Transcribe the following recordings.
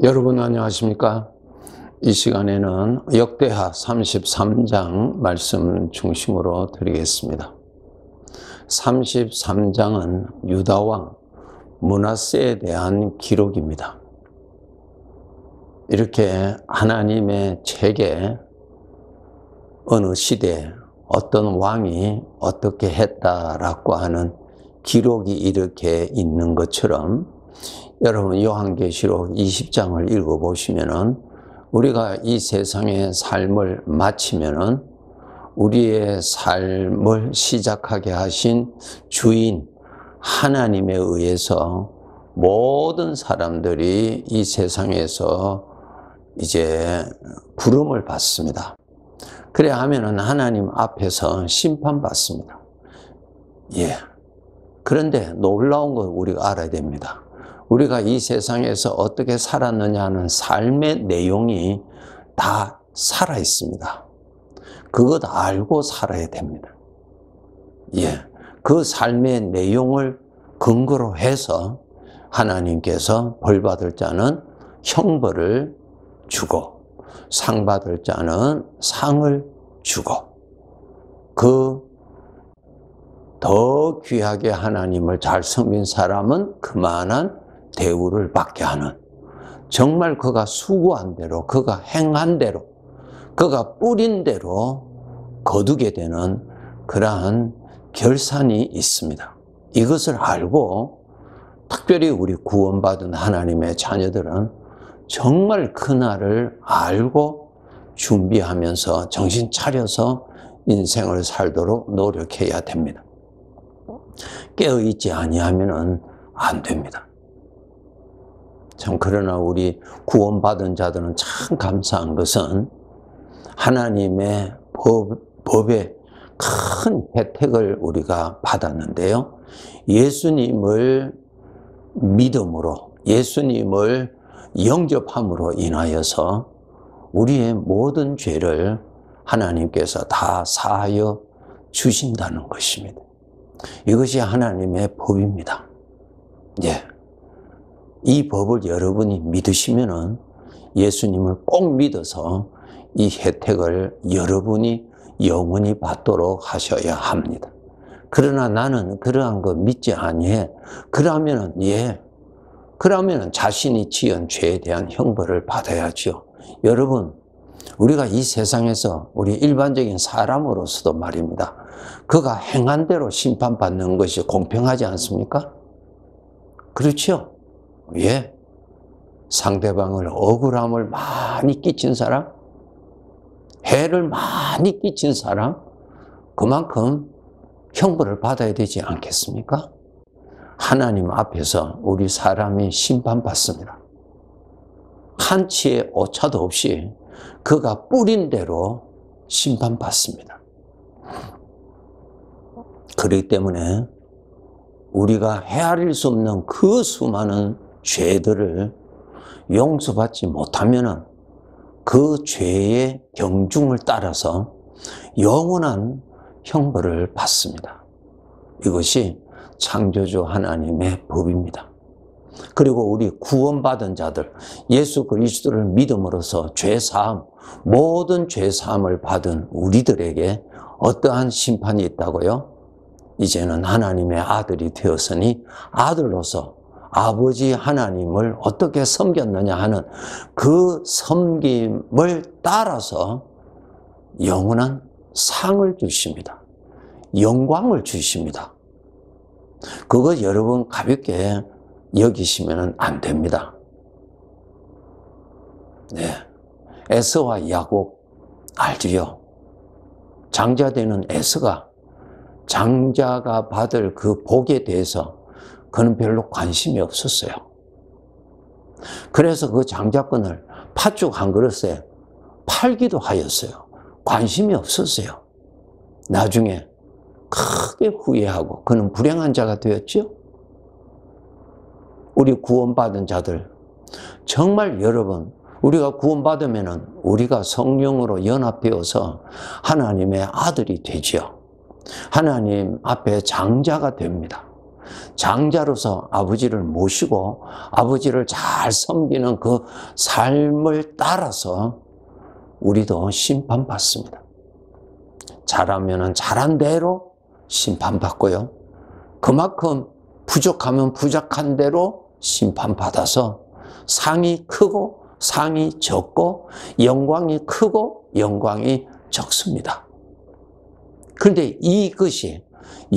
여러분 안녕하십니까? 이 시간에는 역대하 33장 말씀 중심으로 드리겠습니다. 33장은 유다왕 므낫세에 대한 기록입니다. 이렇게 하나님의 책에 어느 시대에 어떤 왕이 어떻게 했다라고 하는 기록이 이렇게 있는 것처럼 여러분 요한계시록 20장을 읽어보시면은 우리가 이 세상의 삶을 마치면은 우리의 삶을 시작하게 하신 주인 하나님에 의해서 모든 사람들이 이 세상에서 이제 부름을 받습니다. 그래 하면은 하나님 앞에서 심판받습니다. 그런데 놀라운 걸 우리가 알아야 됩니다. 우리가 이 세상에서 어떻게 살았느냐 하는 삶의 내용이 다 살아 있습니다. 그것 알고 살아야 됩니다. 그 삶의 내용을 근거로 해서 하나님께서 벌 받을 자는 형벌을 주고 상 받을 자는 상을 주고 더 귀하게 하나님을 잘 섬긴 사람은 그만한 대우를 받게 하는, 정말 그가 수고한 대로, 그가 행한 대로, 그가 뿌린 대로 거두게 되는 그러한 결산이 있습니다. 이것을 알고 특별히 우리 구원받은 하나님의 자녀들은 정말 그날을 알고 준비하면서 정신 차려서 인생을 살도록 노력해야 됩니다. 깨어있지 아니하면 안 됩니다. 참 그러나 우리 구원받은 자들은 참 감사한 것은 하나님의 법에 큰 혜택을 우리가 받았는데요. 예수님을 믿음으로, 예수님을 영접함으로 인하여서 우리의 모든 죄를 하나님께서 다 사하여 주신다는 것입니다. 이것이 하나님의 법입니다. 이 법을 여러분이 믿으시면은 예수님을 꼭 믿어서 이 혜택을 여러분이 영원히 받도록 하셔야 합니다. 그러나 나는 그러한 거 믿지 아니해. 그러면은 자신이 지은 죄에 대한 형벌을 받아야죠. 여러분, 우리가 이 세상에서 우리 일반적인 사람으로서도 말입니다. 그가 행한 대로 심판받는 것이 공평하지 않습니까? 그렇죠? 상대방을 억울함을 많이 끼친 사람, 해를 많이 끼친 사람, 그만큼 형벌을 받아야 되지 않겠습니까? 하나님 앞에서 우리 사람이 심판받습니다. 한치의 오차도 없이 그가 뿌린 대로 심판받습니다. 그렇기 때문에 우리가 헤아릴 수 없는 그 수많은 죄들을 용서받지 못하면 그 죄의 경중을 따라서 영원한 형벌을 받습니다. 이것이 창조주 하나님의 법입니다. 그리고 우리 구원받은 자들, 예수 그리스도를 믿음으로써 죄사함, 모든 죄사함을 받은 우리들에게 어떠한 심판이 있다고요? 이제는 하나님의 아들이 되었으니 아들로서 아버지 하나님을 어떻게 섬겼느냐 하는 그 섬김을 따라서 영원한 상을 주십니다. 영광을 주십니다. 그거 여러분 가볍게 여기시면 안 됩니다. 에서와 야곱 알지요? 장자되는 에서가 장자가 받을 그 복에 대해서 그는 별로 관심이 없었어요. 그래서 그 장자권을 팥죽 한 그릇에 팔기도 하였어요. 관심이 없었어요. 나중에 크게 후회하고 그는 불행한 자가 되었죠. 우리 구원받은 자들, 정말 여러분, 우리가 구원받으면 우리가 성령으로 연합되어서 하나님의 아들이 되지요. 하나님 앞에 장자가 됩니다. 장자로서 아버지를 모시고 아버지를 잘 섬기는 그 삶을 따라서 우리도 심판받습니다. 잘하면 잘한 대로 심판받고요. 그만큼 부족하면 부족한 대로 심판받아서 상이 크고 상이 적고 영광이 크고 영광이 적습니다. 그런데 이것이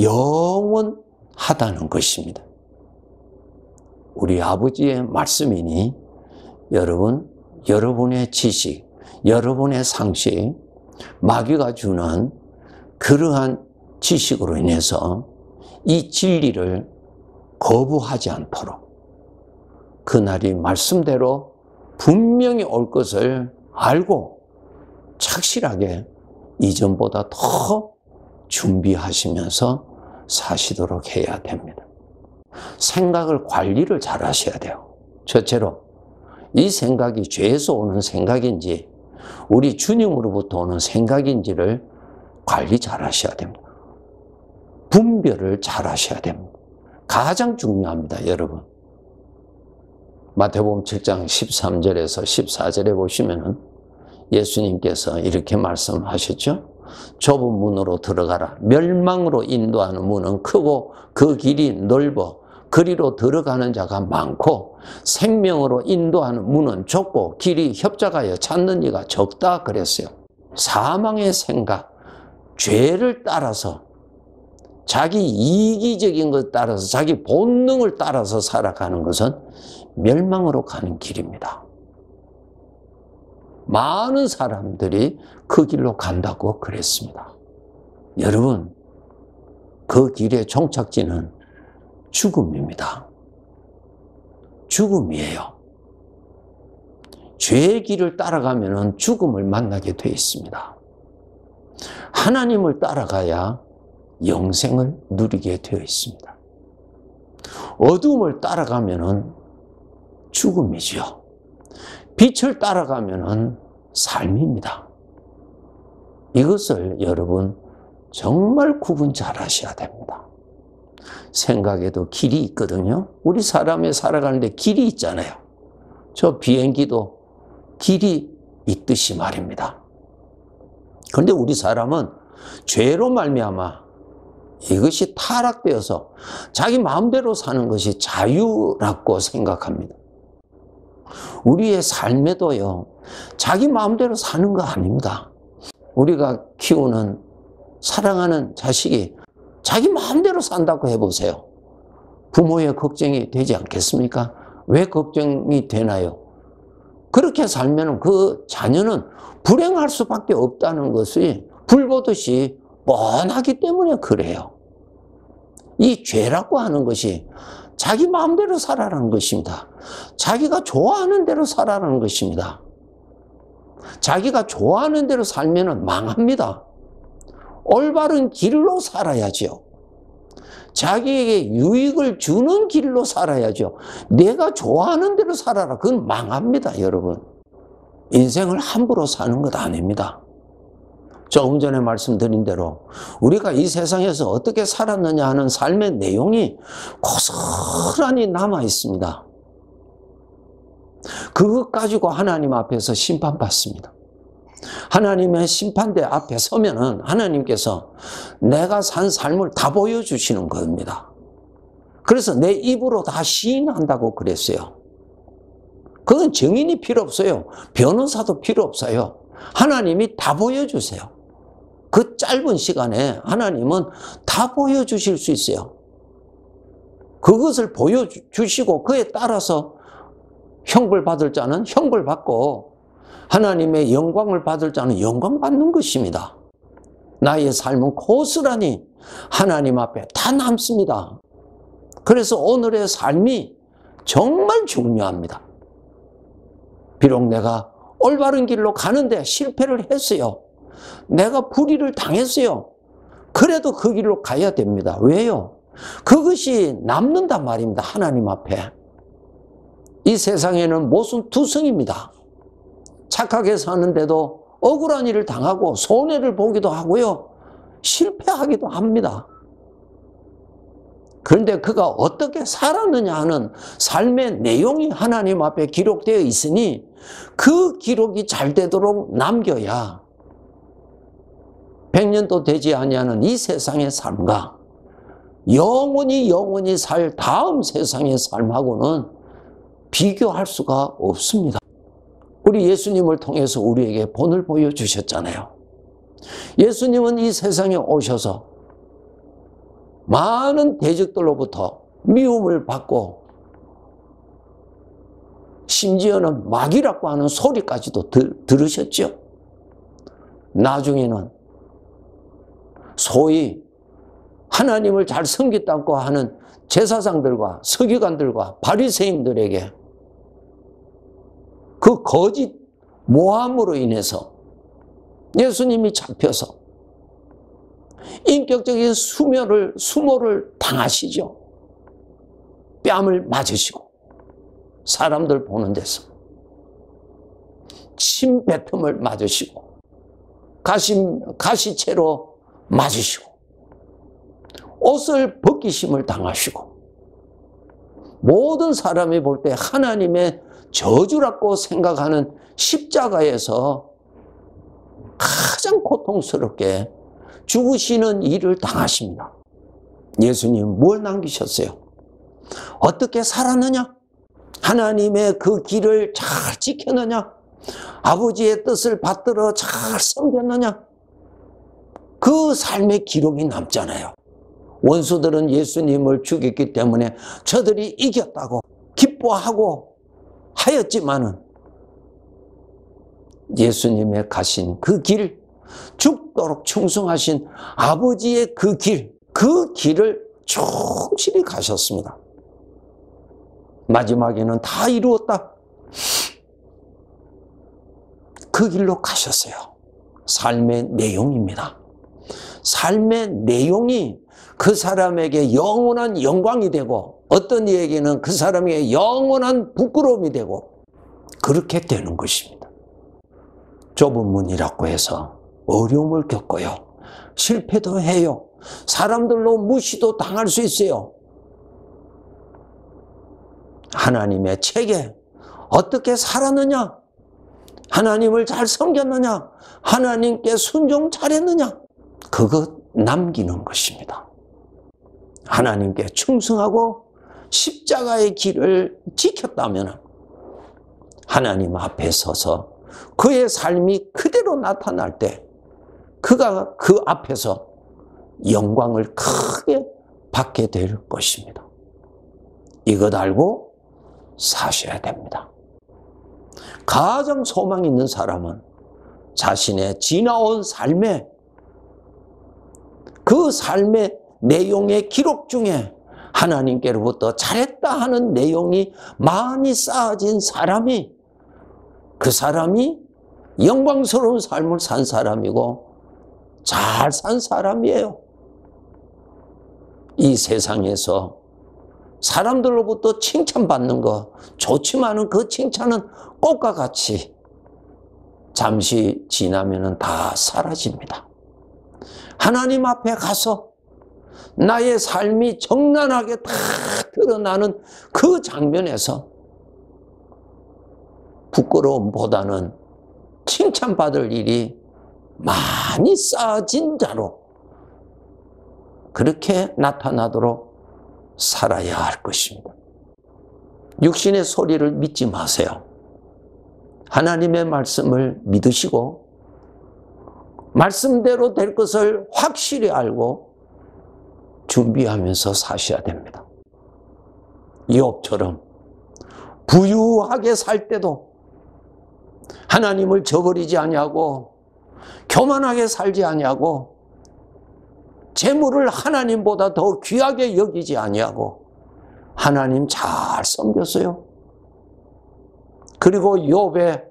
영원하다는 것입니다. 우리 아버지의 말씀이니 여러분의 지식, 여러분의 상식, 마귀가 주는 그러한 지식으로 인해서 이 진리를 거부하지 않도록 그날이 말씀대로 분명히 올 것을 알고 착실하게 이전보다 더 준비하시면서 사시도록 해야 됩니다. 생각을 관리를 잘 하셔야 돼요. 첫째로 이 생각이 죄에서 오는 생각인지 우리 주님으로부터 오는 생각인지를 관리 잘 하셔야 됩니다. 분별을 잘 하셔야 됩니다. 가장 중요합니다, 여러분. 마태복음 7장 13절에서 14절에 보시면은 예수님께서 이렇게 말씀하셨죠. 좁은 문으로 들어가라. 멸망으로 인도하는 문은 크고 그 길이 넓어 그리로 들어가는 자가 많고 생명으로 인도하는 문은 좁고 길이 협착하여 찾는 이가 적다 그랬어요. 사망의 생각, 죄를 따라서 자기 이기적인 것 따라서 자기 본능을 따라서 살아가는 것은 멸망으로 가는 길입니다. 많은 사람들이 그 길로 간다고 그랬습니다. 여러분, 그 길의 종착지는 죽음입니다. 죽음이에요. 죄의 길을 따라가면 죽음을 만나게 되어 있습니다. 하나님을 따라가야 영생을 누리게 되어 있습니다. 어둠을 따라가면 죽음이죠. 빛을 따라가면 삶입니다. 이것을 여러분 정말 구분 잘 하셔야 됩니다. 생각에도 길이 있거든요. 우리 사람이 살아가는데 길이 있잖아요. 저 비행기도 길이 있듯이 말입니다. 그런데 우리 사람은 죄로 말미암아 이것이 타락되어서 자기 마음대로 사는 것이 자유라고 생각합니다. 우리의 삶에도요, 자기 마음대로 사는 거 아닙니다. 우리가 키우는 사랑하는 자식이 자기 마음대로 산다고 해보세요. 부모의 걱정이 되지 않겠습니까? 왜 걱정이 되나요? 그렇게 살면 그 자녀는 불행할 수밖에 없다는 것이 불보듯이 뻔하기 때문에 그래요. 이 죄라고 하는 것이 자기 마음대로 살아라는 것입니다. 자기가 좋아하는 대로 살아라는 것입니다. 자기가 좋아하는 대로 살면 망합니다. 올바른 길로 살아야죠. 자기에게 유익을 주는 길로 살아야죠. 내가 좋아하는 대로 살아라. 그건 망합니다, 여러분. 인생을 함부로 사는 것 아닙니다. 조금 전에 말씀드린 대로 우리가 이 세상에서 어떻게 살았느냐 하는 삶의 내용이 고스란히 남아 있습니다. 그것 가지고 하나님 앞에서 심판받습니다. 하나님의 심판대 앞에 서면은 하나님께서 내가 산 삶을 다 보여주시는 겁니다. 그래서 내 입으로 다 시인한다고 그랬어요. 그건 증인이 필요 없어요. 변호사도 필요 없어요. 하나님이 다 보여주세요. 그 짧은 시간에 하나님은 다 보여주실 수 있어요. 그것을 보여주시고 그에 따라서 형벌 받을 자는 형벌 받고 하나님의 영광을 받을 자는 영광 받는 것입니다. 나의 삶은 고스란히 하나님 앞에 다 남습니다. 그래서 오늘의 삶이 정말 중요합니다. 비록 내가 올바른 길로 가는데 실패를 했어요. 내가 불의를 당했어요. 그래도 그 길로 가야 됩니다. 왜요? 그것이 남는단 말입니다. 하나님 앞에. 이 세상에는 모순투성입니다. 착하게 사는데도 억울한 일을 당하고 손해를 보기도 하고요. 실패하기도 합니다. 그런데 그가 어떻게 살았느냐 하는 삶의 내용이 하나님 앞에 기록되어 있으니 그 기록이 잘 되도록 남겨야 100년도 되지 아니하는 이 세상의 삶과 영원히 살 다음 세상의 삶하고는 비교할 수가 없습니다. 우리 예수님을 통해서 우리에게 본을 보여주셨잖아요. 예수님은 이 세상에 오셔서 많은 대적들로부터 미움을 받고 심지어는 마귀라고 하는 소리까지도 들으셨죠. 나중에는 소위 하나님을 잘 섬겼다고 하는 제사장들과 서기관들과 바리새인들에게 그 거짓 모함으로 인해서 예수님이 잡혀서 인격적인 수모를 당하시죠. 뺨을 맞으시고 사람들 보는 데서 침뱉음을 맞으시고 가시채로 맞으시고 옷을 벗기심을 당하시고 모든 사람이 볼 때 하나님의 저주라고 생각하는 십자가에서 가장 고통스럽게 죽으시는 일을 당하십니다. 예수님 뭘 남기셨어요? 어떻게 살았느냐? 하나님의 그 길을 잘 지켰느냐? 아버지의 뜻을 받들어 잘 섬겼느냐? 그 삶의 기록이 남잖아요. 원수들은 예수님을 죽였기 때문에 저들이 이겼다고 기뻐하고 하였지만은 예수님의 가신 그 길, 죽도록 충성하신 아버지의 그 길을 충실히 가셨습니다. 마지막에는 다 이루었다. 그 길로 가셨어요. 삶의 내용입니다. 삶의 내용이 그 사람에게 영원한 영광이 되고 어떤 이에게는 그 사람에게 영원한 부끄러움이 되고 그렇게 되는 것입니다. 좁은 문이라고 해서 어려움을 겪어요. 실패도 해요. 사람들로 무시도 당할 수 있어요. 하나님의 책에 어떻게 살았느냐? 하나님을 잘 섬겼느냐? 하나님께 순종 잘했느냐? 그것 남기는 것입니다. 하나님께 충성하고 십자가의 길을 지켰다면 하나님 앞에 서서 그의 삶이 그대로 나타날 때 그가 그 앞에서 영광을 크게 받게 될 것입니다. 이것 알고 사셔야 됩니다. 가장 소망 있는 사람은 자신의 지나온 삶에 그 삶의 내용의 기록 중에 하나님께로부터 잘했다 하는 내용이 많이 쌓아진 사람이 그 사람이 영광스러운 삶을 산 사람이고 잘 산 사람이에요. 이 세상에서 사람들로부터 칭찬받는 거 좋지만은 그 칭찬은 꽃과 같이 잠시 지나면은 다 사라집니다. 하나님 앞에 가서 나의 삶이 정난하게 다 드러나는 그 장면에서 부끄러움보다는 칭찬받을 일이 많이 쌓아진 자로 그렇게 나타나도록 살아야 할 것입니다. 육신의 소리를 믿지 마세요. 하나님의 말씀을 믿으시고 말씀대로 될 것을 확실히 알고 준비하면서 사셔야 됩니다. 이업처럼 부유하게 살 때도 하나님을 저버리지 아니하고 교만하게 살지 아니하고 재물을 하나님보다 더 귀하게 여기지 아니하고 하나님 잘 섬겼어요. 그리고 욥의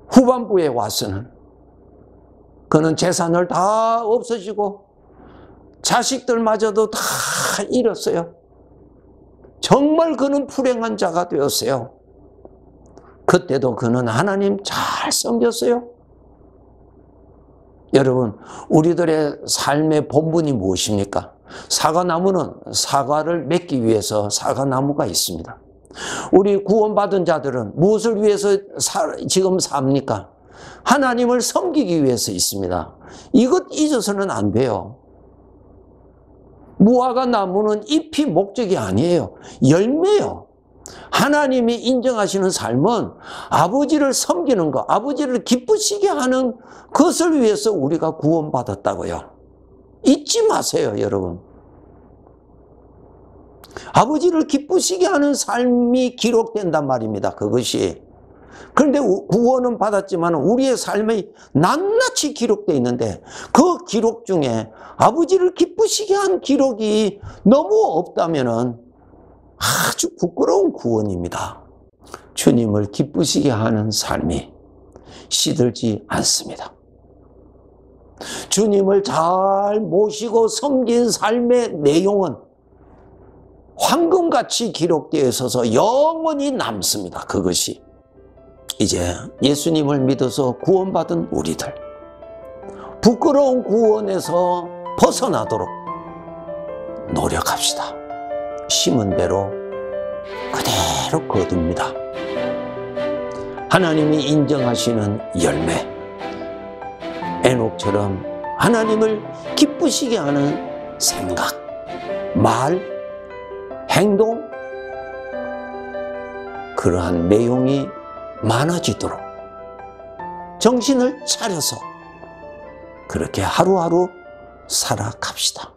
후반부에 와서는 그는 재산을 다 없어지고 자식들마저도 다 잃었어요. 정말 그는 불행한 자가 되었어요. 그때도 그는 하나님 잘 섬겼어요. 여러분, 우리들의 삶의 본분이 무엇입니까? 사과나무는 사과를 맺기 위해서 사과나무가 있습니다. 우리 구원받은 자들은 무엇을 위해서 지금 삽니까? 하나님을 섬기기 위해서 있습니다. 이것 잊어서는 안 돼요. 무화과 나무는 잎이 목적이 아니에요. 열매요. 하나님이 인정하시는 삶은 아버지를 섬기는 것, 아버지를 기쁘시게 하는 것을 위해서 우리가 구원받았다고요. 잊지 마세요, 여러분. 아버지를 기쁘시게 하는 삶이 기록된단 말입니다, 그것이. 그런데 구원은 받았지만 우리의 삶이 낱낱이 기록되어 있는데 그 기록 중에 아버지를 기쁘시게 한 기록이 너무 없다면 아주 부끄러운 구원입니다. 주님을 기쁘시게 하는 삶이 시들지 않습니다. 주님을 잘 모시고 섬긴 삶의 내용은 황금같이 기록되어 있어서 영원히 남습니다. 그것이. 이제 예수님을 믿어서 구원받은 우리들, 부끄러운 구원에서 벗어나도록 노력합시다. 심은 대로 그대로 거둡니다. 하나님이 인정하시는 열매, 에녹처럼 하나님을 기쁘시게 하는 생각, 말, 행동, 그러한 내용이 많아지도록 정신을 차려서 그렇게 하루하루 살아갑시다.